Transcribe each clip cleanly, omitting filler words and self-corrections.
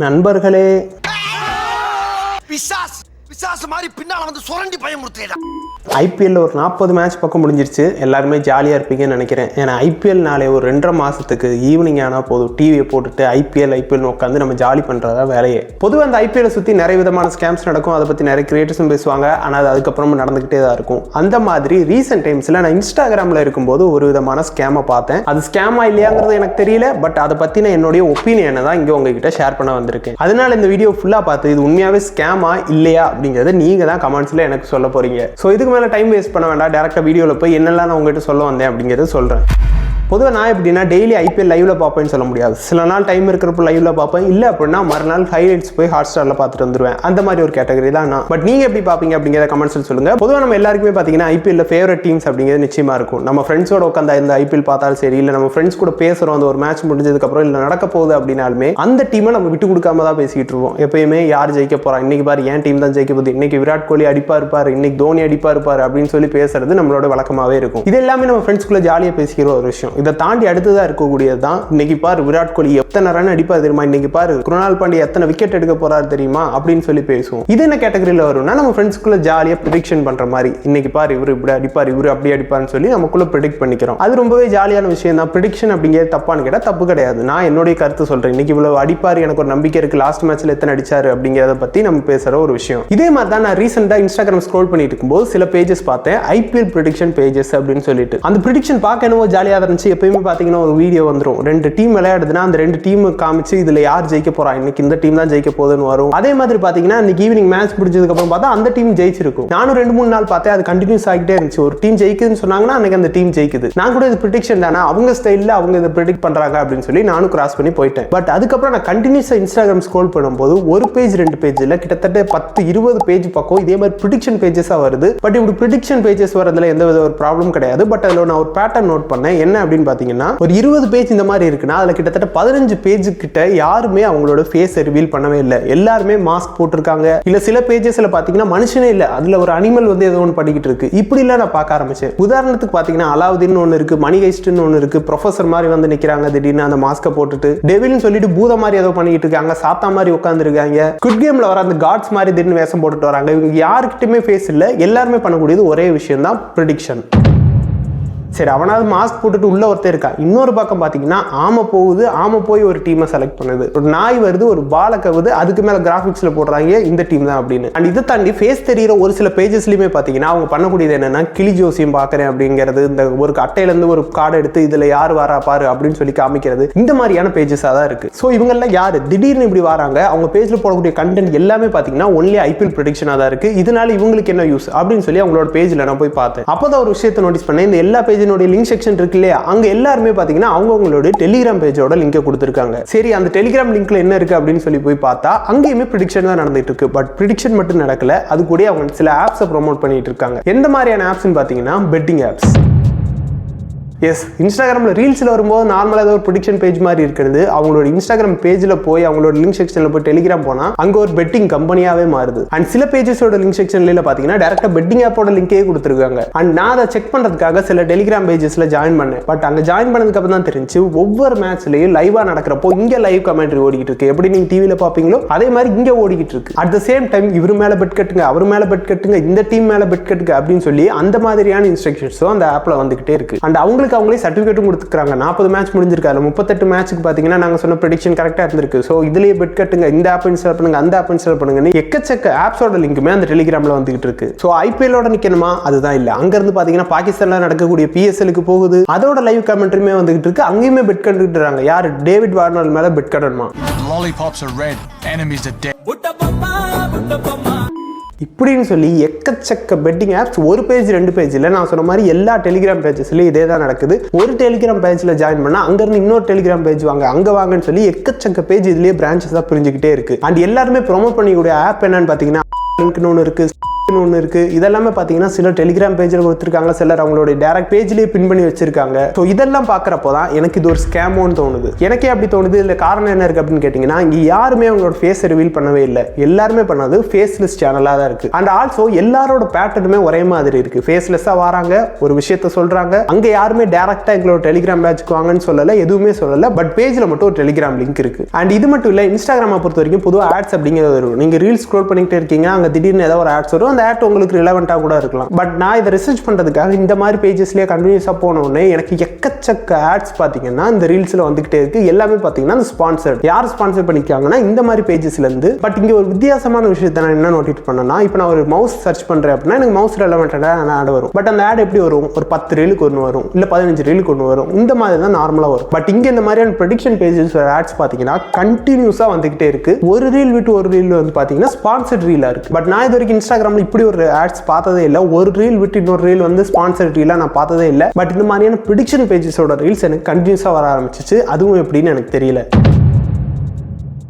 நண்பர்களே, பிசாசு மாதிரி பின்னால வந்து சுரண்டி பயமுறுத்துறா. ஐபிஎல்ல ஒரு 40 மேட்ச் பக்கம் முடிஞ்சிருச்சு. எல்லாருமே ஜாலியாக இருப்பீங்கன்னு நினைக்கிறேன். ஏன்னா ஐபிஎல்னாலே ஒரு 2.5 மாதத்துக்கு ஈவினிங் ஆனால் போதும், டிவியை போட்டுட்டு ஐபிஎல் உட்காந்து நம்ம ஜாலி பண்ணுறதா வேலையே. பொதுவாக அந்த ஐபிஎல்லை சுற்றி நிறைய விதமான ஸ்கேம்ஸ் நடக்கும். அதை பற்றி நிறைய கிரியேட்டர்ஸும் பேசுவாங்க. ஆனால் அது அதுக்கப்புறமா நடந்துகிட்டே தான் இருக்கும். அந்த மாதிரி ரீசெண்ட் டைம்ஸில் நான் இன்ஸ்டாகிராமில் இருக்கும்போது ஒரு விதமான ஸ்கேமை பார்த்தேன். அது ஸ்கேமா இல்லையாங்கிறது எனக்கு தெரியல. பட் அதை பற்றின என்னுடைய ஒப்பீனியனை தான் இங்கே உங்ககிட்ட ஷேர் பண்ண வந்திருக்கேன். அதனால இந்த வீடியோ ஃபுல்லாக பார்த்து இது உண்மையாகவே ஸ்கேமா இல்லையா அப்படிங்கிறத நீங்கள் தான் கமெண்ட்ஸில் எனக்கு சொல்ல போகிறீங்க. ஸோ இதுக்கு மேலே டைம் வேஸ்ட் பண்ண வேண்டாம். டேரக்டாக வீடியோவில் போய் என்னெல்லாம் நான் உங்ககிட்ட சொல்ல வந்தேன் அப்படிங்கிறத சொல்கிறேன். பொதுவாக நான் எப்படின்னா டெய்லி ஐபிஎல் லைவ்ல பார்ப்பேன்னு சொல்ல முடியாது. சில நாள் டைம் இருக்கிறப்ப லைவ்ல பார்ப்பேன். இல்லை அப்படின்னா மறுநாள் ஹைலைட்ஸ் போய் ஹாட் ஸ்டாரில் பார்த்துட்டு வந்துடுவேன். அந்த மாதிரி ஒரு கேட்டகரி தான் நான். பட் நீங்கள் எப்படி பார்ப்பீங்க அப்படிங்கிற கமெண்ட்ஸில் சொல்லுங்கள். பொதுவாக நம்ம எல்லாருக்குமே பார்த்தீங்கன்னா ஐபிஎல்ல ஃபேவரட் டீம்ஸ் அப்படிங்கிறது நிச்சயமாக இருக்கும். நம்ம ஃப்ரெண்ட்ஸோட உட்காந்து இந்த ஐபிஎல் பார்த்தாலும் சரி, இல்லை நம்ம ஃப்ரெண்ட்ஸ் கூட பேசுகிறோம் அந்த ஒரு மேட்ச் முடிஞ்சதுக்கப்புறம் இல்லை நடக்க போகுது அப்படின்னாலுமே அந்த டீமை நம்ம விட்டு கொடுக்காம தான் பேசிக்கிட்டு இருப்போம். எப்பயுமே யார் ஜெயிக்க போகிறா, இன்னைக்கு பாரு என் டீம் தான் ஜெயிக்க போகுது, இன்னைக்கு விராட் கோலி அடிப்பா இருப்பார், இன்னைக்கு தோனி அடிப்பா இருப்பார் அப்படின்னு சொல்லி பேசுறது நம்மளோட வழக்கமாகவே இருக்கும். இது எல்லாமே நம்ம ஃப்ரெண்ட்ஸ்குள்ளே ஜாலியாக பேசிக்கிற ஒரு விஷயம். இதை தாண்டி அடுத்ததாக இருக்கக்கூடியதுதான் இன்னைக்கு பாரு விராட் கோலி எத்தனை ரன் அடிப்பார் தெரியுமா, இன்னைக்கு பாரு குருணால் பாண்டியா எத்தனை விக்கெட் எடுக்க போறாரு தெரியுமா அப்படின்னு சொல்லி பேசுவோம். இது என்ன கேட்டகரியில் வரும்னா நம்ம ஃப்ரெண்ட்ஸ்குள்ள ஜாலியா ப்ரெடிக்ஷன் பண்ற மாதிரி, இன்னைக்கு பாரு இவரு இப்படி அடிப்பார், இவரு அப்படி அடிப்பார்னு சொல்லி நமக்குள்ள ப்ரெடிக்ட் பண்ணிக்கிறோம். அது ரொம்பவே ஜாலியான விஷயம் தான். ப்ரெடிக்ஷன் அப்படிங்கிறது தப்பான்னு கேட்டா தப்பு கிடையாது. நான் என்னுடைய கருத்து சொல்றேன். இன்னைக்கு இவ்வளவு அடிப்பார், எனக்கு ஒரு நம்பிக்கை இருக்கு, லாஸ்ட் மேட்ச்ல எத்தனை அடிச்சாரு அப்படிங்கிறத பத்தி நம்ம பேசுற ஒரு விஷயம். இதே மாதிரி தான் நான் ரீசெண்டா இன்ஸ்டாகிராம் ஸ்க்ரோல் பண்ணிட்டு இருக்கும்போது சில பேஜஸ் பார்த்தேன், ஐபிஎல் ப்ரெடிக்ஷன் பேஜஸ் அப்படின்னு சொல்லிட்டு. அந்த ப்ரெடிக்ஷன் பார்க்க என்னவோ ஜாலியா இருந்துச்சு. எப்பயுமே பாத்தீங்கன்னா ஒரு வீடியோ வந்துடும், 2 டீம் விளையாடுதுன்னா அந்த 2 டீம் காமிச்சு இதுல யார் ஜெயிக்க போறா, இன்னைக்கு இந்த டீம் தான் ஜெயிக்க போகுதுன்னு வரும். அதே மாதிரி பாத்தீங்கன்னா இன்னைக்கு ஈவினிங் மேட்ச் முடிஞ்சதுக்கு அப்புறம் பார்த்தா அந்த டீம் ஜெயிச்சிருக்கும். நானும் 2-3 நாள் பார்த்தேன், அது கண்டினியூஸ் ஆகிட்டே இருந்துச்சு. ஒரு டீம் ஜெயிக்குதுன்னு சொன்னாங்கன்னா அன்னைக்கு அந்த டீம் ஜெயிக்குது. நான் கூட இது ப்ரெடிக்ஷன் தானே, அவங்க ஸ்டைல்ல அவங்க இதை ப்ரெடிக்ட் பண்றாங்க அப்படின்னு சொல்லி நானும் கிராஸ் பண்ணி போயிட்டேன். பட் அதுக்கப்புறம் நான் கண்டினியூஸா இன்ஸ்டாகிராம் ஸ்க்ரோல் பண்ணும்போது ஒரு பேஜ் 2 பேஜ் இல்ல கிட்டத்தட்ட 10-20 பேஜ் பக்கம் இதே மாதிரி ப்ரெடிக்ஷன் பேஜஸா வருது. பட் இப்படி ப்ரெடிக்ஷன் பேஜஸ் வரதுல எந்த வித ஒரு ப்ராப்ளம் கிடையாது. பட் அதுல நான் ஒரு பேட்டர்ன் நோட் பண்ணேன். என்ன அப்படின்னு பாத்தீங்கன்னா ஒரு 20 பேஜ் இந்த மாதிரி இருக்குன்னா அதுல கிட்டத்தட்ட 15 பேஜ் கிட்ட யாருமே அவங்களோட ஃபேஸ் ரிவீல் பண்ணவே இல்லை. எல்லாருமே மாஸ்க் போட்டிருக்காங்க. இல்ல சில பேஜஸ்ல பாத்தீங்கன்னா மனுஷனே இல்ல, அதுல ஒரு அனிமல் வந்து ஏதோ ஒன்று பண்ணிக்கிட்டு இருக்கு. இப்படி எல்லாம் நான் பார்க்க ஆரம்பிச்சேன். உதாரணத்துக்கு பாத்தீங்கன்னா அலாவுதீன் ஒன்று இருக்கு, மணி ஹைஸ்ட்னு ஒன்று இருக்கு, ப்ரொஃபசர் மாதிரி வந்து நிக்கிறாங்க திடீர்னு அந்த மாஸ்கை போட்டுட்டு, டெவில்னு சொல்லிட்டு பூத மாதிரி ஏதோ பண்ணிட்டு இருக்காங்க, சாத்தா மாதிரி உட்கார்ந்து இருக்காங்க, குட் கேம்ல வர அந்த காட்ஸ் மாதிரி திடீர்னு வேஷம் போட்டுட்டு வராங்க. இவங்க யாருக்கிட்டுமே ஃபேஸ் இல்லை. எல்லாருமே பண்ணக்கூடியது ஒரே விஷயம் தான், ப்ரெடிக்ஷன். சரி, அவனாவது மாஸ்க் போட்டுட்டு உள்ள ஒருத்தர் இருக்கா. இன்னொரு பக்கம் பாத்தீங்கன்னா ஆமை போகுது, ஆமை போய் ஒரு டீமை செலக்ட் பண்ணுது, ஒரு நாய் வருது, ஒரு பாலை கவுது, அதுக்கு மேல கிராபிக்ஸ்ல போடுறாங்க இந்த டீம் தான் அப்படின்னு. அண்ட் இதை தாண்டி ஃபேஸ் தெரியுற ஒரு சில பேஜஸ்லயுமே பாத்தீங்கன்னா அவங்க பண்ணக்கூடியது என்னன்னா கிளி ஜோசியம் பாக்குறேன் அப்படிங்கிறது, இந்த ஒரு அட்டையில இருந்து ஒரு கார்டு எடுத்து இதுல யார் வரா பாரு அப்படின்னு சொல்லி காமிக்கிறது, இந்த மாதிரியான பேஜஸா தான் இருக்கு. சோ இவங்க எல்லாம் யாரு திடீர்னு இப்படி வராங்க, அவங்க பேஜ்ல போடக்கூடிய கண்டென்ட் எல்லாமே பாத்தீங்கன்னா ஒன்லி ஐபிஎல் ப்ரெடிக்ஷனா தான் இருக்கு. இதனால இவங்களுக்கு என்ன யூஸ் அப்படின்னு சொல்லி அவங்களோட பேஜ்ல நான் போய் பார்த்தேன். அப்பதான் ஒரு விஷயத்தை நோட்டீஸ் பண்ணேன். இந்த எல்லா பேஜ் லிங்க் செக்ஷன் இருக்கு இல்லையா, அங்க எல்லாருமே பாத்தீங்கன்னா அவங்களோட டெலிகிராம் பேஜோட லிங்க் கொடுத்திருக்காங்க. சரி, அந்த டெலிகிராம் லிங்க்ல என்ன இருக்கு அப்படின்னு சொல்லி போய் பார்த்தா அங்கேயுமே ப்ரெடிக்ஷன் தான் நடந்துட்டு இருக்கு. பட் ப்ரெடிக்ஷன் மட்டும் நடக்கல, அது கூட அவங்க சில ஆப்ஸை ப்ரோமோட் பண்ணிட்டு இருக்காங்க. எந்த மாதிரியான ஆப்ஸ்னு பாத்தீங்கன்னா பெட்டிங் ஆப்ஸ். எஸ், இன்ஸ்டாகிராமில் ரீல்ஸில் வரும்போது நார்மலாக ஏதோ ஒரு ப்ரெடிக்ஷன் பேஜ் மாதிரி இருக்கிறது. அவங்களோட இன்ஸ்டாகிராம் பேஜில் போய் அவங்களோட லிங்க் செக்ஷனில் போய் டெலிகிராம் போனால் அங்கே ஒரு பெட்டிங் கம்பெனியாகவே மாறுது. அண்ட் சில பேஜஸோட லிங்க் செக்ஷனில் பார்த்தீங்கன்னா டேரெக்டாக பெட்டிங் ஆப்போட லிங்கே கொடுத்துருக்காங்க. அண்ட் நான் அதை செக் பண்ணுறதுக்காக சில டெலிகிராம் பேஜஸில் ஜாயின் பண்ணேன். பட் அங்கே ஜாயின் பண்ணதுக்கு அப்புறம் தான் தெரிஞ்சு ஒவ்வொரு மேட்ச்லையும் லைவாக நடக்கிறப்போ இங்கே லைவ் கமெண்ட்ரி ஓடிக்கிட்டு இருக்கு. எப்படி நீங்கள் டிவியில் பார்ப்பீங்களோ அதே மாதிரி இங்கே ஓடிக்கிட்டு இருக்கு. அட் த சேம் டைம் இவர் மேலே பெட் கட்டுங்க, அவர் மேலே பெட் கட்டுங்க, இந்த டீம் மேலே பெட் கட்டுங்க அப்படின்னு சொல்லி அந்த மாதிரியான இன்ஸ்ட்ரக்ஷன்ஸும் அந்த ஆப்பில் வந்துகிட்டே இருக்கு. அண்ட் அவங்களுக்கு அவங்களே சர்டிஃபிகேட்டும் கொடுத்துருக்காங்க. 40 மேட்ச் முடிஞ்சிருக்காரு, 38 மேட்ச்சுக்கு பார்த்தீங்கன்னா நாங்கள் சொன்ன ப்ரெடிக்ஷன் கரெக்டாக இருந்திருக்கு. ஸோ இதுலேயே பெட் கட்டுங்க, இந்த ஆப் இன்ஸ்டால் பண்ணுங்க, அந்த ஆப் இன்ஸ்டால் பண்ணுங்கன்னு எக்கச்சக்க ஆப்ஸோட லிங்க்குமே அந்த டெலிகிராமில் வந்துகிட்டு இருக்கு. ஸோ ஐபிஎல்லோட நிற்கணுமா, அதுதான் இல்லை. அங்கேருந்து பார்த்தீங்கன்னா பாகிஸ்தானில் நடக்கக்கூடிய பிஎஸ்எலுக்கு போகுது, அதோட லைவ் கமெண்ட்ரியுமே வந்துகிட்டு இருக்கு. அங்கேயுமே பெட் கட்டுட்டு இருக்காங்க. யார் டேவிட் வார்னர் மேலே பெட் கட்டணுமா, இப்படின்னு சொல்லி எக்கச்சக்க பெட்டிங் ஆப்ஸ் ஒரு பேஜ் 2 பேஜ் இல்லை. நான் சொன்ன மாதிரி எல்லா டெலிகிராம் பேஜஸ்லயும் இதே தான் நடக்குது. ஒரு டெலிகிராம் பேஜ்ல ஜாயின் பண்ணா அங்கிருந்து இன்னொரு டெலிகிராம் பேஜ் வாங்க, அங்க வாங்கன்னு சொல்லி எக்கச்சக்க பேஜ் இதுலயே பிரான்ச்சஸ் தான் பிரிஞ்சுக்கிட்டே இருக்கு. அண்ட் எல்லாருமே ப்ரோமோட் பண்ணிக்கூடிய ஆப் என்னன்னு பாத்தீங்கன்னா லிங்க்னு ஒன்று இருக்கு, ஒன்று இருக்கு. இதெல்லாமே பார்த்தீங்கன்னா சில டெலிகிராம் பேஜில் கொடுத்துருக்காங்க, சிலர் அவங்களுடைய டேரக்ட் பேஜ்லேயே பின் பண்ணி வச்சிருக்காங்க. ஸோ இதெல்லாம் பார்க்குறப்போ தான் எனக்கு இது ஒரு ஸ்கேமோன்னு தோணுது. எனக்கே அப்படி தோணுது. இதில் காரணம் என்ன இருக்குது அப்படின்னு கேட்டிங்கன்னா, இங்கே யாருமே அவங்களோட ஃபேஸை ரிவீல் பண்ணவே இல்லை. எல்லாருமே பண்ணது ஃபேஸ்லெஸ் சேனலாக தான் இருக்குது. அண்ட் ஆல்சோ எல்லாரோட பேட்டர்னுமே ஒரே மாதிரி இருக்குது. ஃபேஸ்லெஸ்ஸாக வராங்க, ஒரு விஷயத்த சொல்கிறாங்க. அங்கே யாருமே டேரெக்டாக எங்களோட டெலிகிராம் பேட்ச்க்கு வாங்கன்னு சொல்லலை, எதுவுமே சொல்லலை. பட் பேஜில் மட்டும் ஒரு டெலிகிராம் லிங்க் இருக்குது. அண்ட் இது மட்டும் இல்லை, இன்ஸ்டாகிராமை பொறுத்த வரைக்கும் பொதுவாக ஆட்ஸ் அப்படிங்கிறது வரும். நீங்கள் ரீல்ஸ் ஸ்க்ரோல் பண்ணிக்கிட்டே இருக்கீங்க, அங்கே திடீர்னு ஏதாவது ஒரு ஆட்ஸ் வரும். அந்த ஆட் உங்களுக்கு ரிலவெண்ட்டாக கூட இருக்கலாம். பட் நான் இதை ரிசர்ச் பண்ணுறதுக்காக இந்த மாதிரி பேஜஸ்லேயே கண்டினியூஸாக போனோடனே எனக்கு எக்கச்சக்க ஆட்ஸ் பார்த்தீங்கன்னா இந்த ரீல்ஸில் வந்துகிட்டே இருக்கு. எல்லாமே பார்த்தீங்கன்னா அந்த ஸ்பான்சர்ட். யார் ஸ்பான்சர் பண்ணிக்காங்கன்னா இந்த மாதிரி பேஜஸ்லேருந்து. பட் இங்கே ஒரு வித்தியாசமான விஷயத்தை நான் என்ன நோட்டீஸ் பண்ணேன்னா, இப்போ நான் ஒரு மவுஸ் சர்ச் பண்ணுறேன் அப்படின்னா எனக்கு மவுஸ் ரெலவெண்ட்டான ஆட் வரும். பட் அந்த ஆட் எப்படி வரும்? ஒரு 10 ரீலுக்கு ஒன்று வரும், இல்லை 15 ரீலுக்கு ஒன்று வரும். இந்த மாதிரி தான் நார்மலாக வரும். பட் இங்கே இந்த மாதிரியான ப்ரெடிக்ஷன் பேஜஸ் ஆட்ஸ் பார்த்தீங்கன்னா கண்டினியூஸாக வந்துகிட்டே இருக்கு. ஒரு ரீல் விட்டு ஒரு ரீல் வந்து பார்த்தீங்கன்னா ஸ்பான்சர்ட் ரீலாக இருக்கு. பட் நான் இது வரைக்கும் இன்ஸ்டாகிராமில் இப்படி ஒரு ஆட்ஸ் பார்த்ததே இல்லை. ஒரு ரீல் விட்டு இன்னொரு ரீல் வந்து ஸ்பான்சர்ட் ரீலாக நான் பார்த்ததே இல்லை. பட் இந்த மாதிரியான ப்ரெடிக்ஷன் பேஜஸோட ரீல்ஸ் எனக்கு கண்டினியூஸாக வர ஆரம்பிச்சிச்சு. அதுவும் எப்படின்னு எனக்கு தெரியல.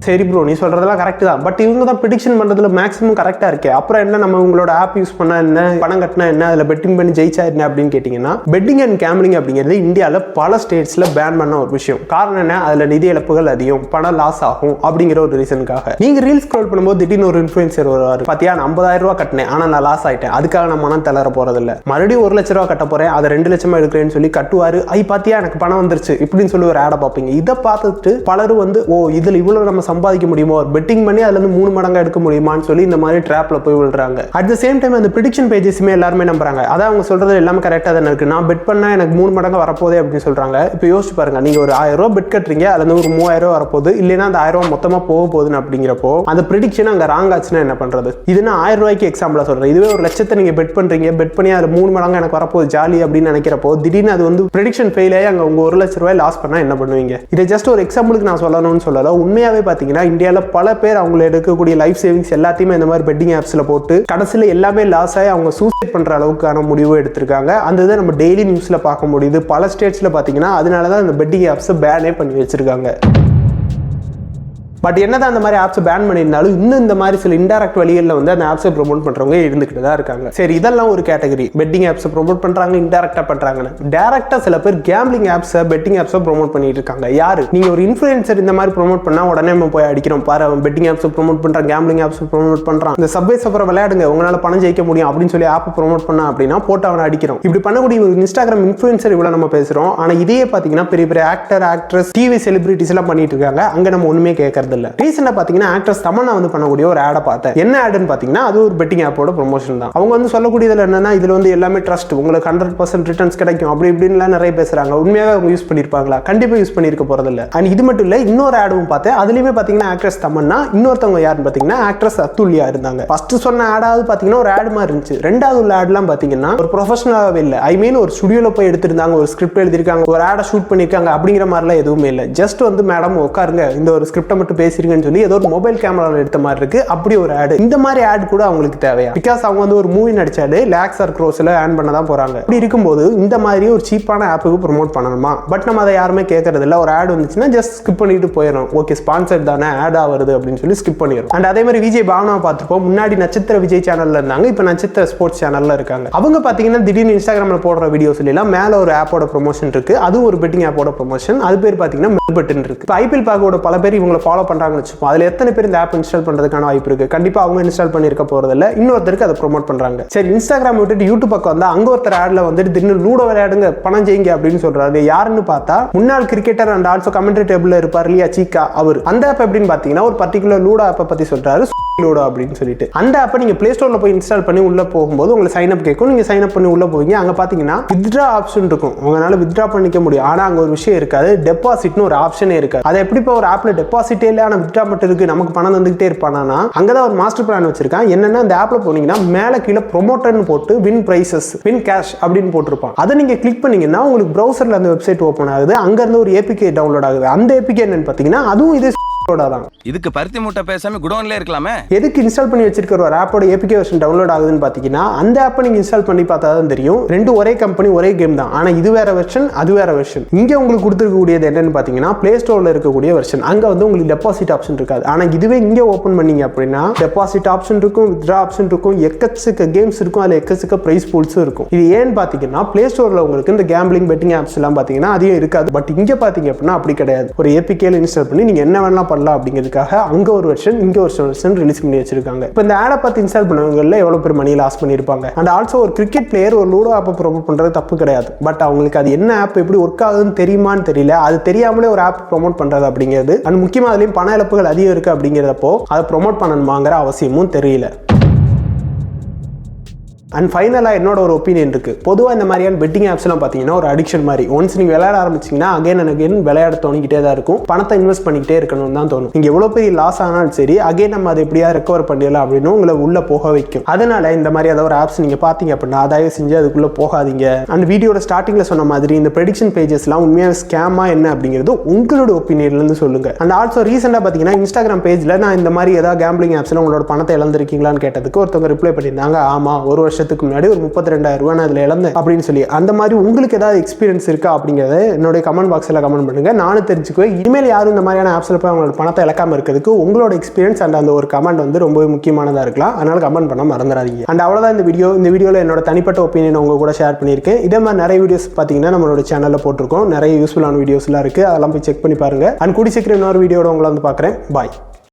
சரி ப்ரோ, நீ சொல்றதெல்லாம் கரெக்ட் தான். பட் இவங்க தான் ப்ரெடிக்ஷன் பண்றதுல மேக்ஸிமம் கரெக்டா இருக்கே. அப்புறம் என்ன, நம்ம உங்களோட ஆப் யூஸ் பண்ணா என்ன, பணம் கட்டினா என்ன, அதில் பெட்டிங் பண்ணி ஜெயிச்சா என்ன அப்படின்னு கேட்டிங்கன்னா, பெட்டிங் அண்ட் கேம்பிளிங் அப்படிங்கிறது இந்தியாவில் பல ஸ்டேட்ஸில் பேன் பண்ண ஒரு விஷயம். காரணம் என்ன? அதில் நிதி இழப்புகள் அதிகம், பணம் லாஸ் ஆகும் அப்படிங்கிற ஒரு ரீசனுக்காக. நீங்கள் ரீல்ஸ் ஸ்க்ரோல் பண்ணும்போது திடீர்னு ஒரு இன்ஃப்ளூயன்சர் வருவார், பார்த்தியா நான் 50,000 ரூபா கட்டினேன், ஆனால் நான் லாஸ் ஆகிட்டேன், அதுக்காக நான் மனம் தளர போகிறதில்ல, மறுபடியும் 1 லட்ச ரூபா கட்ட போகிறேன், அதை 2 லட்சமாக எடுக்கிறேன்னு சொல்லி கட்டுவார். பார்த்தியா எனக்கு பணம் வந்துருச்சு இப்படின்னு சொல்லி ஒரு ஆடை பார்ப்பீங்க. இதை பார்த்துட்டு பலரும் வந்து ஓ இதில் இவ்வளோ நம்ம சம்பாதிக்க முடியுமோ, பெட்டிங் பண்ணி அதுல இருந்து 3 மடங்கா எடுக்க முடியுமான்னு சொல்லி இந்த மாதிரி ட்ராப்ல போய் விழுறாங்க. அட் தி சேம் டைம் அந்த ப்ரெடிக்ஷன் பேஜஸ்மே எல்லாருமே நம்புறாங்க. அதான் அவங்க சொல்றது எல்லாமே கரெக்டா தான் இருக்கு. நான் பெட் பண்ணா எனக்கு 3 மடங்கா வரப்போதே அப்படின்னு சொல்றாங்க. இப்போ யோசிச்சு பாருங்க, நீங்க ஒரு 1000 ரூபாய் பெட் கட்டுறீங்க, அதுல இருந்து ஒரு 3000 ரூபாய் வரப்போகுது, இல்லைன்னா அந்த 1000 ரூபாய் மொத்தமா போக போகுதுன்னு அப்படிங்கிறப்போ அந்த ப்ரெடிக்ஷன் அங்க ராங் ஆச்சுன்னா என்ன பண்றது? இது நான் 1000 ரூபாய்க்கு எக்ஸாம்பிளா சொல்றேன். இதுவே 1 லட்சத்தை நீங்க பெட் பண்றீங்க, பெட் பண்ணி அதுல 3 மடங்கா எனக்கு வரப்போகுது ஜாலி அப்படின்னு நினைக்கிறப்போ திடீர்னு அது வந்து ப்ரெடிக்ஷன் ஃபெயில் ஆகி அங்க உங்க 1 லட்ச ரூபாய் லாஸ் பண்ணா என்ன பண்ணுவீங்க? இதை ஜஸ்ட் ஒரு எக்ஸாம்பிளுக்கு நான் சொல்லணும்னு சொல்லல. உண்மையாவே பாத்தீங்கன்னா இந்தியாவில் பல பேர் அவங்களை எடுக்கக்கூடிய லைஃப் சேவிங்ஸ் எல்லாத்தையுமே இந்த மாதிரி பெட்டிங் ஆப்ஸ்ல போட்டு கடைசியில் எல்லாமே லாஸ் ஆகி அவங்க சூசைட் பண்ற அளவுக்கான முடிவு எடுத்திருக்காங்க. அந்த இதை நம்ம டெய்லி நியூஸ்ல பார்க்க முடியுது. பல ஸ்டேட்ஸ்ல பாத்தீங்கன்னா அதனாலதான் இந்த பெட்டிங் ஆப்ஸ் பேனே பண்ணி வச்சிருக்காங்க. பட் என்னதான் அந்த மாதிரி ஆப்ஸ் பேன் பண்ணியிருந்தாலும் இன்னும் இந்த மாதிரி சில இன்டைரக்ட் வழிகளில் வந்து அந்த ஆப்ஸை ப்ரொமோட் பண்றவங்க இருந்துகிட்டு தான் இருக்காங்க. சரி, இதெல்லாம் ஒரு கேட்டகரி. பெட்டிங் ஆப்ஸை ப்ரொமோட் பண்றாங்க, இன்டைரக்டா பண்றாங்கன்னு. டைரக்டா சில பேர் கேம்பிளிங் ஆப்ஸை, பெட்டிங் ஆப்ஸை ப்ரொமோட் பண்ணிட்டு இருக்காங்க. யாரு? நீங்க ஒரு இன்ஃப்ளூயன்சர் இந்த மாதிரி ப்ரொமோட் பண்ணா உடனே நம்ம போய் அடிக்கிறோம், பாரு அவன் பெட்டிங் ஆப்ஸை ப்ரொமோட் பண்றான், கேம்பிளிங் ஆப்ஸை ப்ரொமோட் பண்றான், இந்த சப்வே சஃபரை விளையாடுங்க உங்களால பணம் ஜெயிக்க முடியும் அப்படின்னு சொல்லி ஆப் ப்ரொமோட் பண்ணா அப்படின்னா போட்டு அவனை அடிக்கிறோம். இப்படி பண்ணக்கூடிய ஒரு இன்ஸ்டாகிராம் இன்ஃப்ளூயன்சர் இவ்வளவு நம்ம பேசுறோம். ஆனா இதையே பாத்தீங்கன்னா பெரிய பெரிய ஆக்டர், ஆக்ட்ரஸ், டிவி செலிபிரிட்டிஸ் எல்லாம் பண்ணிட்டு இருக்காங்க. அங்க நம்ம ஒண்ணுமே கேட்கறது இல்ல. ரீசெண்டா ஆக்ட்ரஸ் தமன்னா வந்து பண்ணக்கூடிய ஒரு ஆட பார்த்தேன். என்ன ஆடுன்னு பாத்தீங்கன்னா அது ஒரு பெட்டிங் ஆப்போட ப்ரொமோஷன் தான். அவங்க வந்து சொல்லக்கூடியதுல என்னன்னா, இதுல வந்து எல்லாமே ட்ரஸ்ட், உங்களுக்கு 100% ரிட்டர்ன்ஸ் கிடைக்கும் அப்படி இப்படின்னு நிறைய பேசுறாங்க. உண்மையாவே அவங்க யூஸ் பண்ணிருப்பாங்களா? கண்டிப்பா யூஸ் பண்ணிருக்க போறது இல்ல. அண்ட் இது மட்டும் இல்ல, இன்னொரு ஆடும் பார்த்தேன். அதுலயுமே பாத்தீங்கன்னா ஆக்ட்ரஸ் தமன்னா, இன்னொருத்தவங்க யாருன்னு பாத்தீங்கன்னா ஆக்ட்ரஸ் அத்துல்யா இருந்தாங்க. ஃபர்ஸ்ட் சொன்ன ஆடாவது பாத்தீங்கன்னா ஒரு ஆடு மாதிரி இருந்துச்சு. ரெண்டாவது உள்ள ஆட்லாம் பாத்தீங்கன்னா ஒரு ப்ரொஃபஷனலாவே இல்ல. ஐ மீன் ஒரு ஸ்டுடியோல போய் எடுத்திருந்தாங்க, ஒரு ஸ்கிரிப்ட் எழுதிருக்காங்க, ஒரு ஆட ஷூட் பண்ணிருக்காங்க அப்படிங்கிற மாதிரிலாம் எதுவுமே இல்ல. ஜஸ்ட் வந்து மேடம் உட்காருங்க, இந்த ஒரு ஸ்கிரிப்டை மட்டும் பேசிருங்கன்னு சொல்லி ஏதோ ஒரு மொபைல் கேமரால எடுத்த மாதிரி இருக்கு. அப்படி ஒரு ஆட். இந்த மாதிரி ஆட் கூட அவங்களுக்கு தேவையா? பிகாஸ் அவங்க வந்து ஒரு மூவி நடிச்சாலே லாக்ஸ் ஆர் க்ரோஸ்ல ஏர்ன் பண்ண தான் போறாங்க. அப்படி இருக்கும்போது இந்த மாதிரி ஒரு சீப்பான ஆப்புக்கு ப்ரோமோட் பண்ணணுமா? பட் நம்ம அதை யாருமே கேட்கறது இல்ல. ஒரு ஆட் வந்துச்சுன்னா ஜஸ்ட் ஸ்கிப் பண்ணிட்டு போயிடும். ஓகே ஸ்பான்சர் தானே, ஆடா வருது அப்படின்னு சொல்லி ஸ்கிப் பண்ணிடும். அண்ட் அதே மாதிரி விஜய் பாவனா பார்த்துப்போம். முன்னாடி நட்சத்திர விஜய் சேனல்ல இருந்தாங்க, இப்போ நட்சத்திர ஸ்போர்ட்ஸ் சேனல்ல இருக்காங்க. அவங்க பாத்தீங்கன்னா திடீர்னு இன்ஸ்டாகிராம்ல போடுற வீடியோஸ் எல்லாம் மேல ஒரு ஆப்போட ப்ரொமோஷன் இருக்கு. அது ஒரு பெட்டிங் ஆப்போட ப்ரொமோஷன். அது பேர் பாத்தீங்கன்னா மெல்பட்டன் இருக்கு. இப்போ ஐபிஎல் பார்க்கோட பல பேர் இவங்களை ஃபாலோ பண்றாங்கன்னு வச்சுப்போம். அதுல எத்தனை பேர் இந்த ஆப் இன்ஸ்டால் பண்றதுக்கான வாய்ப்பு இருக்கு? கண்டிப்பா அவங்க இன்ஸ்டால் பண்ணிருக்க போறதில்ல, இன்னொருத்தருக்கு அதை ப்ரோமோட் பண்றாங்க. சரி, இன்ஸ்டாகிராம் விட்டுட்டு யூடியூப் பக்கம் வந்தா அங்க ஒருத்தர் ஆட்ல வந்துட்டு திடீர்னு லூடோ விளையாடுங்க பணம் செய்யுங்க அப்படின்னு சொல்றாரு. யாருன்னு பார்த்தா முன்னாள் கிரிக்கெட்டர் அண்ட் ஆல்சோ கமெண்ட்ரி டேபிள்ல இருப்பார் இல்லையா சீக்கா, அவர். அந்த ஆப் எப்படின்னு பாத்தீங்கன்னா ஒரு பர்டிகுலர் லூடோ ஆப்பை பத்தி சொல்றாரு, லூடோ அப்படின்னு சொல்லிட்டு. அந்த ஆப்பை நீங்க பிளே ஸ்டோர்ல போய் இன்ஸ்டால் பண்ணி உள்ள போகும்போது உங்களுக்கு சைன் அப் கேட்கும். நீங்க சைன் அப் பண்ணி உள்ள போவீங்க, அங்க பாத்தீங்கன்னா வித்ட்ரா ஆப்ஷன் இருக்கும். உங்களால வித்ட்ரா பண்ணிக்க முடியும். ஆனா அங்க ஒரு விஷயம் இருக்காது, டெபாசிட்னு ஒரு ஆப்ஷனே இருக்காது. அது எப்படி ஒரு ஆப்ல டெபாசிட்டே இல்ல ஆனா வித்ட்ரா மட்டும் இருக்கு, நமக்கு பணம் வந்துகிட்டே இருப்பானா? அங்கதான் ஒரு மாஸ்டர் பிளான் வச்சிருக்கான். என்னன்னா அந்த ஆப்ல போனீங்கன்னா மேல கீழே ப்ரோமோட்டர்னு போட்டு வின் பிரைசஸ், வின் கேஷ் அப்படின்னு போட்டிருப்பான். அதை நீங்க கிளிக் பண்ணீங்கன்னா உங்களுக்கு ப்ரௌசர்ல அந்த வெப்சைட் ஓபன் ஆகுது. அங்க இருந்து ஒரு ஏபிகே டவுன்லோட் ஆகுது. அந்த ஏபிகே என்னன்னு பாத்தீங்கன்னா அதுவும் இதே தான். இதுக்கு பருத்தி மூட்டை பேசாம குடோன்ல இருக்கலாமே. எதுக்கு இன்ஸ்டால் பண்ணி வச்சிருக்கிற ஒரு ஆப்போட ஏபிகே வெர்ஷன் டவுன்லோட் ஆகுதுன்னு பார்த்தீங்கன்னா அந்த ஆப்பை நீங்கள் இன்ஸ்டால் பண்ணி பார்த்தா தான் தெரியும். ரெண்டு ஒரே கம்பெனி ஒரே கேம் தான், ஆனால் இது வேற வெர்ஷன் அது வேற வெர்ஷன். இங்கே உங்களுக்கு கொடுத்துருக்கக்கூடியது என்னன்னு பார்த்தீங்கன்னா பிளே ஸ்டோரில் இருக்கக்கூடிய வெர்ஷன். அங்கே வந்து உங்களுக்கு டெபாசிட் ஆப்ஷன் இருக்காது. ஆனால் இதுவே இங்கே ஓப்பன் பண்ணீங்க அப்படின்னா டெபாசிட் ஆப்ஷன் இருக்கும், வித்ரா ஆப்ஷன் இருக்கும், எக்கச்சக்க கேம்ஸ் இருக்கும், அதில் எக்கச்சக்க பிரைஸ் பூல்ஸும் இருக்கும். இது ஏன்னு பார்த்தீங்கன்னா பிளே ஸ்டோரில் உங்களுக்கு இந்த கேம்பிளிங் பெட்டிங் ஆப்ஸ் எல்லாம் பார்த்தீங்கன்னா அதிகம் இருக்காது. பட் இங்கே பார்த்தீங்க அப்படின்னா அப்படி கிடையாது. ஒரு ஏபிகேல இன்ஸ்டால் பண்ணி நீங்கள் என்ன வேணாலும் பண்ணலாம் அப்படிங்கிறதுக்காக அங்கே ஒரு வெர்ஷன் இங்கே ஒரு வெர்ஷன் ரிலீஸ் பண்ணி வச்சிருக்காங்க. இப்போ இந்த ஆடை பார்த்து இன்ஸ்டால் பண்ணவங்கள எவ்வளோ பேர் மணி லாஸ் பண்ணியிருப்பாங்க. அண்ட் ஆல்சோ ஒரு கிரிக்கெட் பிளேயர் ஒரு லூடோ ஆப்பை ப்ரொமோட் பண்ணுறது தப்பு கிடையாது. பட் அவங்களுக்கு அது என்ன ஆப் எப்படி ஒர்க் ஆகுதுன்னு தெரியுமான்னு தெரியல. அது தெரியாமலே ஒரு ஆப் ப்ரொமோட் பண்ணுறது அப்படிங்கிறது அண்ட் முக்கியமாக அதுலேயும் பண இழப்புகள் அதிகம் இருக்குது அப்படிங்கிறப்போ அதை ப்ரொமோட் பண்ணணுமாங்கிற அவசியமும் தெரியல. அண்ட் ஃபைனலாக என்னோட ஒரு ஒப்பீனியன் இருக்குது. பொதுவாக இந்த மாதிரியான பெட்டிங் ஆப்ஸ்லாம் பார்த்தீங்கன்னா ஒரு அடிக்ஷன் மாதிரி. ஒன்ஸ் நீங்கள் விளையாட ஆரம்பிச்சிங்கன்னா அகைன் விளையாட தோணிக்கிட்டே தான் இருக்கும். பணத்தை இன்வெஸ்ட் பண்ணிக்கிட்டே இருக்கணும்னு தான் தோணும். நீங்கள் எவ்வளோ பெரிய லாஸ் ஆனாலும் சரி அகைன் நம்ம அதை எப்படியா ரெக்கவர் பண்ணிடலாம் அப்படின்னு உங்களை உள்ளே போக வைக்கும். அதனால இந்த மாதிரி ஏதாவது ஒரு ஆப்ஸ் நீங்கள் பார்த்தீங்க அப்படின்னா தயவு செஞ்சு அதுக்குள்ளே போகாதீங்க. அண்ட் வீடியோட ஸ்டார்டிங்கில் சொன்ன மாதிரி இந்த ப்ரெடிக்ஷன் பேஜஸ்லாம் உண்மையாக ஸ்கேமா என்ன அப்படிங்கிறது உங்களோட ஒப்பீனியன்லேருந்து சொல்லுங்கள். அண்ட் ஆல்சோ ரீசெண்டாக பார்த்தீங்கன்னா இன்ஸ்டாகிராம் பேஜில் நான் இந்த மாதிரி ஏதாவது கேம்பிளிங் ஆப்ஸில் உங்களோட பணத்தை இழந்திருக்கீங்களான்னு கேட்டதுக்கு ஒருத்தவங்க ரிப்ளை பண்ணியிருந்தாங்க, ஆமாம் ஒரு வருஷத்துக்கு முன்னாடி ஒரு 32,000 ரூபாய் நான் அதில் இழந்தேன் அப்படின்னு சொல்லி. அந்த மாதிரி உங்களுக்கு ஏதாவது எக்ஸ்பீரியன்ஸ் இருக்கா அப்படிங்கிறத என்னுடைய கமெண்ட் பாக்ஸில் கமெண்ட் பண்ணுங்க. நானும் தெரிஞ்சுக்குவேன். இனிமேல் யாரும் இந்த மாதிரியான ஆப்ஸில் போய் அவங்களோட பணத்தை இழக்காமல் இருக்கிறதுக்கு உங்களோட எக்ஸ்பீரியன்ஸ் அண்ட் அந்த ஒரு கமெண்ட் வந்து ரொம்ப முக்கியமானதாக இருக்கலாம். அதனால கமெண்ட் பண்ண மறந்துடாதீங்க. அண்ட் அவ்வளோதான் இந்த வீடியோவில் என்னோட தனிப்பட்ட ஒப்பீனியன் உங்க கூட ஷேர் பண்ணியிருக்கேன். இதே மாதிரி நிறைய வீடியோஸ் பார்த்தீங்கன்னா நம்மளோட சேனலில் போட்டிருக்கோம். நிறைய யூஸ்ஃபுல்லான வீடியோஸ்லாம் இருக்குது. அதெல்லாம் போய் செக் பண்ணி பாருங்க. அண்ட் கூடி சீக்கிரம் இன்னொரு வீடியோட உங்களை வந்து பார்க்குறேன். பாய்.